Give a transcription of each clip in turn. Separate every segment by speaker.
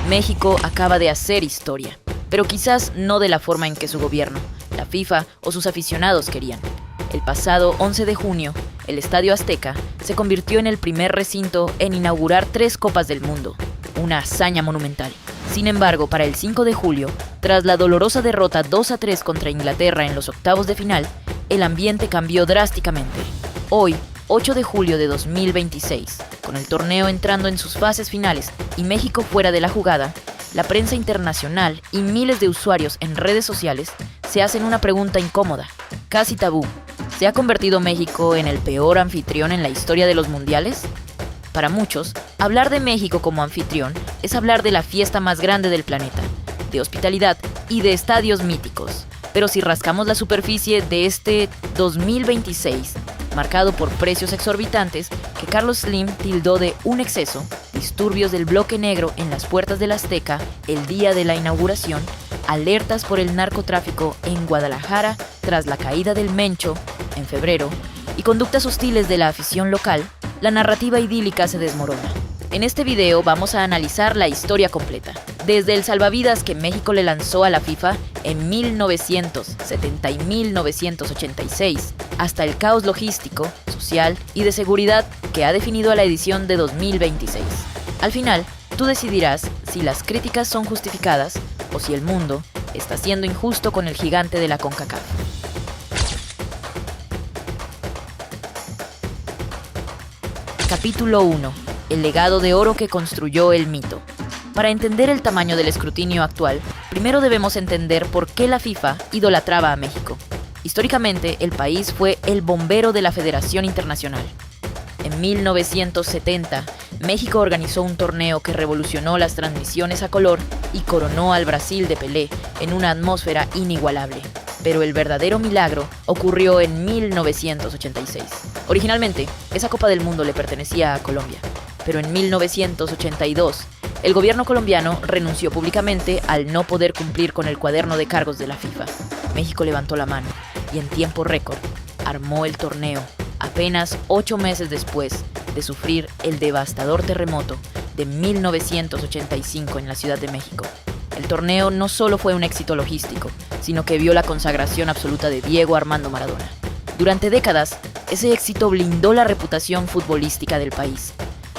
Speaker 1: México acaba de hacer historia, pero quizás no de la forma en que su gobierno, la FIFA o sus aficionados querían. El pasado 11 de junio, el Estadio Azteca se convirtió en el primer recinto en inaugurar 3 Copas del Mundo, una hazaña monumental. Sin embargo, para el 5 de julio, tras la dolorosa derrota 2-3 contra Inglaterra en los octavos de final, el ambiente cambió drásticamente. Hoy, 8 de julio de 2026, con el torneo entrando en sus fases finales y México fuera de la jugada, la prensa internacional y miles de usuarios en redes sociales se hacen una pregunta incómoda, casi tabú. ¿Se ha convertido México en el peor anfitrión en la historia de los mundiales? Para muchos, hablar de México como anfitrión es hablar de la fiesta más grande del planeta, de hospitalidad y de estadios míticos. Pero si rascamos la superficie de este 2026, marcado por precios exorbitantes que Carlos Slim tildó de un exceso, disturbios del bloque negro en las puertas del Azteca el día de la inauguración, alertas por el narcotráfico en Guadalajara tras la caída del Mencho en febrero y conductas hostiles de la afición local, la narrativa idílica se desmorona. En este video vamos a analizar la historia completa, desde el salvavidas que México le lanzó a la FIFA en 1970 y 1986, hasta el caos logístico, social y de seguridad que ha definido a la edición de 2026. Al final, tú decidirás si las críticas son justificadas o si el mundo está siendo injusto con el gigante de la CONCACAF. Capítulo 1. El legado de oro que construyó el mito. Para entender el tamaño del escrutinio actual, primero debemos entender por qué la FIFA idolatraba a México. Históricamente, el país fue el bombero de la Federación Internacional. En 1970, México organizó un torneo que revolucionó las transmisiones a color y coronó al Brasil de Pelé en una atmósfera inigualable. Pero el verdadero milagro ocurrió en 1986. Originalmente, esa Copa del Mundo le pertenecía a Colombia, pero en 1982, el gobierno colombiano renunció públicamente al no poder cumplir con el cuaderno de cargos de la FIFA. México levantó la mano y en tiempo récord armó el torneo, apenas 8 meses después de sufrir el devastador terremoto de 1985 en la Ciudad de México. El torneo no solo fue un éxito logístico, sino que vio la consagración absoluta de Diego Armando Maradona. Durante décadas, ese éxito blindó la reputación futbolística del país.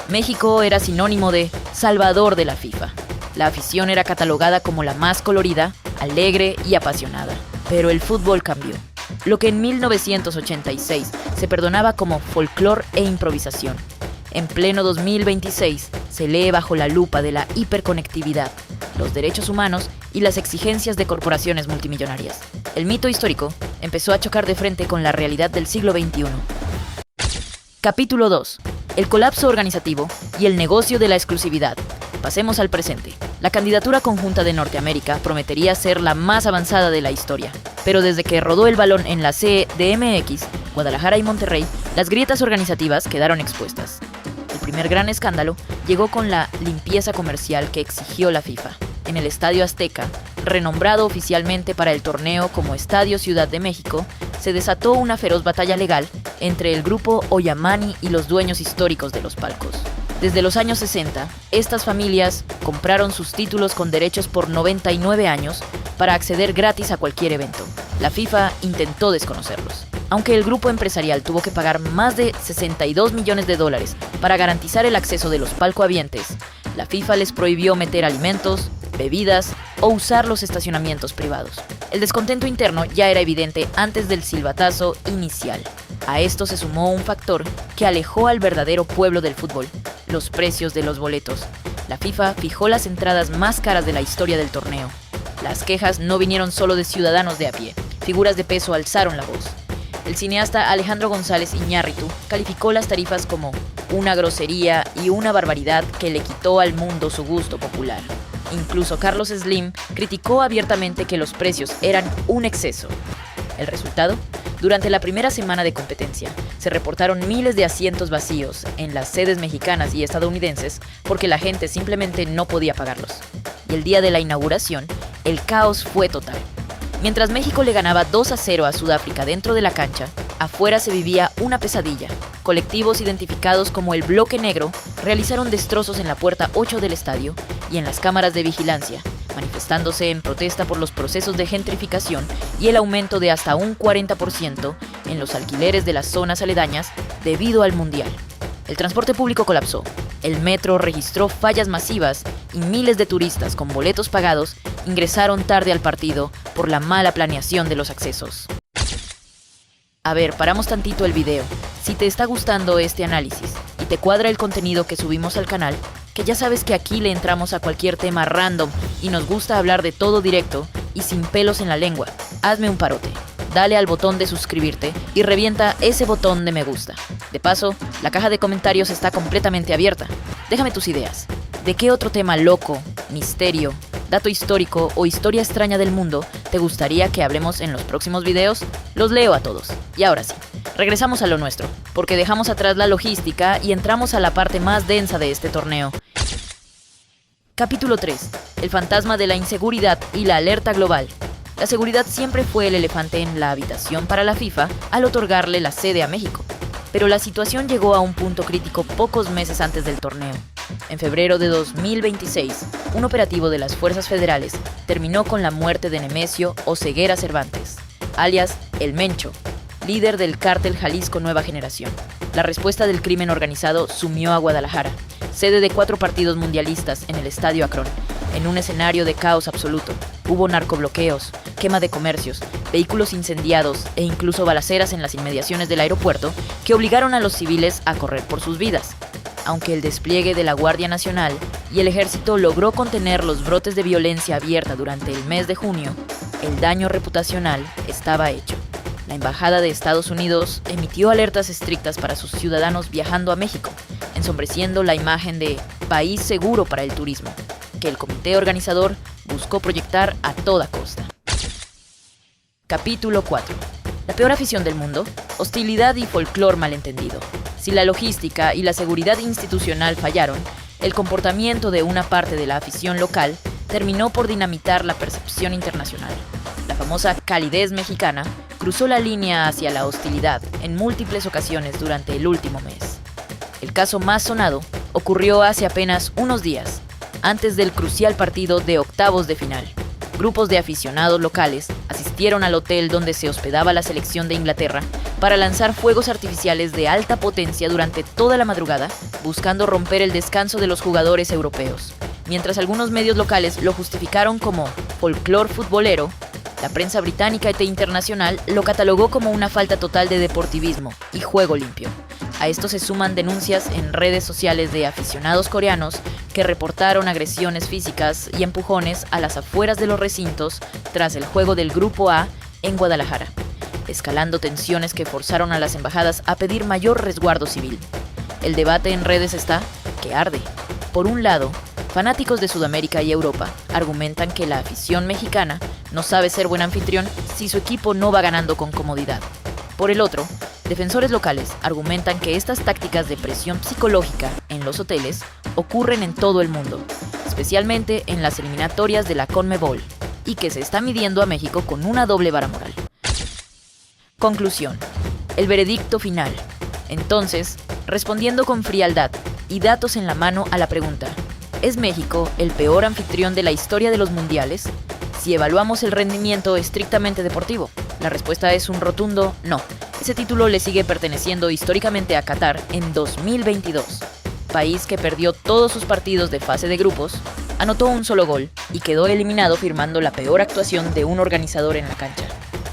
Speaker 1: México era sinónimo de salvador de la FIFA. La afición era catalogada como la más colorida, alegre y apasionada. Pero el fútbol cambió. Lo que en 1986 se perdonaba como folclore e improvisación, en pleno 2026 se lee bajo la lupa de la hiperconectividad, los derechos humanos y las exigencias de corporaciones multimillonarias. El mito histórico empezó a chocar de frente con la realidad del siglo XXI. Capítulo 2. El colapso organizativo y el negocio de la exclusividad. Pasemos al presente. La candidatura conjunta de Norteamérica prometería ser la más avanzada de la historia, pero desde que rodó el balón en la CDMX, Guadalajara y Monterrey, las grietas organizativas quedaron expuestas. El primer gran escándalo llegó con la limpieza comercial que exigió la FIFA. En el Estadio Azteca, renombrado oficialmente para el torneo como Estadio Ciudad de México, se desató una feroz batalla legal entre el grupo Ollamani y los dueños históricos de los palcos. Desde los años 60, estas familias compraron sus títulos con derechos por 99 años para acceder gratis a cualquier evento. La FIFA intentó desconocerlos. Aunque el grupo empresarial tuvo que pagar más de $62 millones para garantizar el acceso de los palcohabientes, la FIFA les prohibió meter alimentos, bebidas o usar los estacionamientos privados. El descontento interno ya era evidente antes del silbatazo inicial. A esto se sumó un factor que alejó al verdadero pueblo del fútbol: los precios de los boletos. La FIFA fijó las entradas más caras de la historia del torneo. Las quejas no vinieron solo de ciudadanos de a pie. Figuras de peso alzaron la voz. El cineasta Alejandro González Iñárritu calificó las tarifas como una grosería y una barbaridad que le quitó al mundo su gusto popular. Incluso Carlos Slim criticó abiertamente que los precios eran un exceso. ¿El resultado? Durante la primera semana de competencia, se reportaron miles de asientos vacíos en las sedes mexicanas y estadounidenses porque la gente simplemente no podía pagarlos. Y el día de la inauguración, el caos fue total. Mientras México le ganaba 2-0 a Sudáfrica dentro de la cancha, afuera se vivía una pesadilla. Colectivos identificados como el Bloque Negro realizaron destrozos en la puerta 8 del estadio y en las cámaras de vigilancia, manifestándose en protesta por los procesos de gentrificación y el aumento de hasta un 40% en los alquileres de las zonas aledañas debido al Mundial. El transporte público colapsó, el metro registró fallas masivas y miles de turistas con boletos pagados ingresaron tarde al partido por la mala planeación de los accesos. A ver, paramos tantito el video. Si te está gustando este análisis y te cuadra el contenido que subimos al canal, que ya sabes que aquí le entramos a cualquier tema random y nos gusta hablar de todo directo y sin pelos en la lengua, hazme un parote. Dale al botón de suscribirte y revienta ese botón de me gusta. De paso, la caja de comentarios está completamente abierta. Déjame tus ideas. ¿De qué otro tema loco, misterio, dato histórico o historia extraña del mundo te gustaría que hablemos en los próximos videos? Los leo a todos. Y ahora sí, regresamos a lo nuestro, porque dejamos atrás la logística y entramos a la parte más densa de este torneo. Capítulo 3. El fantasma de la inseguridad y la alerta global. La seguridad siempre fue el elefante en la habitación para la FIFA al otorgarle la sede a México. Pero la situación llegó a un punto crítico pocos meses antes del torneo. En febrero de 2026, un operativo de las fuerzas federales terminó con la muerte de Nemesio Oseguera Cervantes, alias El Mencho, líder del cártel Jalisco Nueva Generación. La respuesta del crimen organizado sumió a Guadalajara, sede de 4 partidos mundialistas en el Estadio Akron, en un escenario de caos absoluto. Hubo narcobloqueos, quema de comercios, vehículos incendiados e incluso balaceras en las inmediaciones del aeropuerto que obligaron a los civiles a correr por sus vidas. Aunque el despliegue de la Guardia Nacional y el Ejército logró contener los brotes de violencia abierta durante el mes de junio, el daño reputacional estaba hecho. La Embajada de Estados Unidos emitió alertas estrictas para sus ciudadanos viajando a México, ensombreciendo la imagen de país seguro para el turismo, que el comité organizador buscó proyectar a toda costa. Capítulo 4. La peor afición del mundo, hostilidad y folclor malentendido. Si la logística y la seguridad institucional fallaron, el comportamiento de una parte de la afición local terminó por dinamitar la percepción internacional. La famosa calidez mexicana cruzó la línea hacia la hostilidad en múltiples ocasiones durante el último mes. El caso más sonado ocurrió hace apenas unos días, antes del crucial partido de octavos de final. Grupos de aficionados locales asistieron al hotel donde se hospedaba la selección de Inglaterra para lanzar fuegos artificiales de alta potencia durante toda la madrugada, buscando romper el descanso de los jugadores europeos. Mientras algunos medios locales lo justificaron como folclor futbolero, la prensa británica e internacional lo catalogó como una falta total de deportivismo y juego limpio. A esto se suman denuncias en redes sociales de aficionados coreanos que reportaron agresiones físicas y empujones a las afueras de los recintos tras el juego del Grupo A en Guadalajara, escalando tensiones que forzaron a las embajadas a pedir mayor resguardo civil. El debate en redes está que arde. Por un lado, fanáticos de Sudamérica y Europa argumentan que la afición mexicana no sabe ser buen anfitrión si su equipo no va ganando con comodidad. Por el otro, defensores locales argumentan que estas tácticas de presión psicológica en los hoteles ocurren en todo el mundo, especialmente en las eliminatorias de la CONMEBOL, y que se está midiendo a México con una doble vara moral. Conclusión. El veredicto final. Entonces, respondiendo con frialdad y datos en la mano a la pregunta, ¿es México el peor anfitrión de la historia de los mundiales? Si evaluamos el rendimiento estrictamente deportivo, la respuesta es un rotundo no. Ese título le sigue perteneciendo históricamente a Qatar en 2022, país que perdió todos sus partidos de fase de grupos, anotó un solo gol y quedó eliminado firmando la peor actuación de un organizador en la cancha.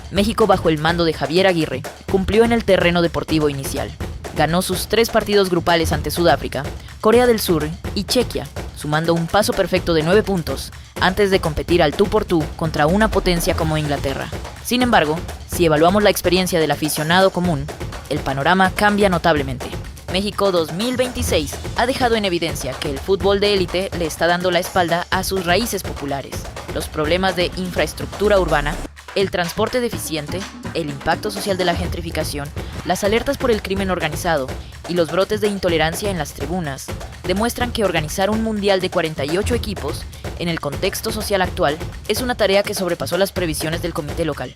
Speaker 1: México, bajo el mando de Javier Aguirre, cumplió en el terreno deportivo inicial. Ganó sus 3 partidos grupales ante Sudáfrica, Corea del Sur y Chequia, sumando un paso perfecto de 9 puntos, antes de competir al tú por tú contra una potencia como Inglaterra. Sin embargo, si evaluamos la experiencia del aficionado común, el panorama cambia notablemente. México 2026 ha dejado en evidencia que el fútbol de élite le está dando la espalda a sus raíces populares. Los problemas de infraestructura urbana, el transporte deficiente, el impacto social de la gentrificación, las alertas por el crimen organizado y los brotes de intolerancia en las tribunas demuestran que organizar un mundial de 48 equipos en el contexto social actual es una tarea que sobrepasó las previsiones del comité local.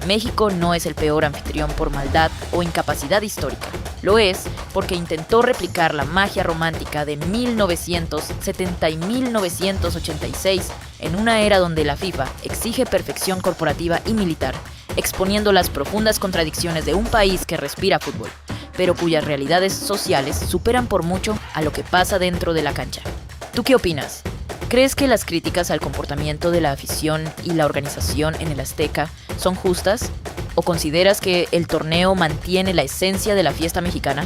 Speaker 1: México no es el peor anfitrión por maldad o incapacidad histórica. Lo es porque intentó replicar la magia romántica de 1970 y 1986 en una era donde la FIFA exige perfección corporativa y militar, exponiendo las profundas contradicciones de un país que respira fútbol, pero cuyas realidades sociales superan por mucho a lo que pasa dentro de la cancha. ¿Tú qué opinas? ¿Crees que las críticas al comportamiento de la afición y la organización en el Azteca son justas? ¿O consideras que el torneo mantiene la esencia de la fiesta mexicana?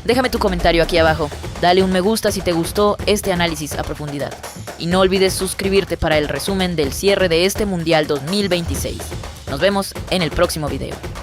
Speaker 1: Déjame tu comentario aquí abajo, dale un me gusta si te gustó este análisis a profundidad. Y no olvides suscribirte para el resumen del cierre de este Mundial 2026. Nos vemos en el próximo video.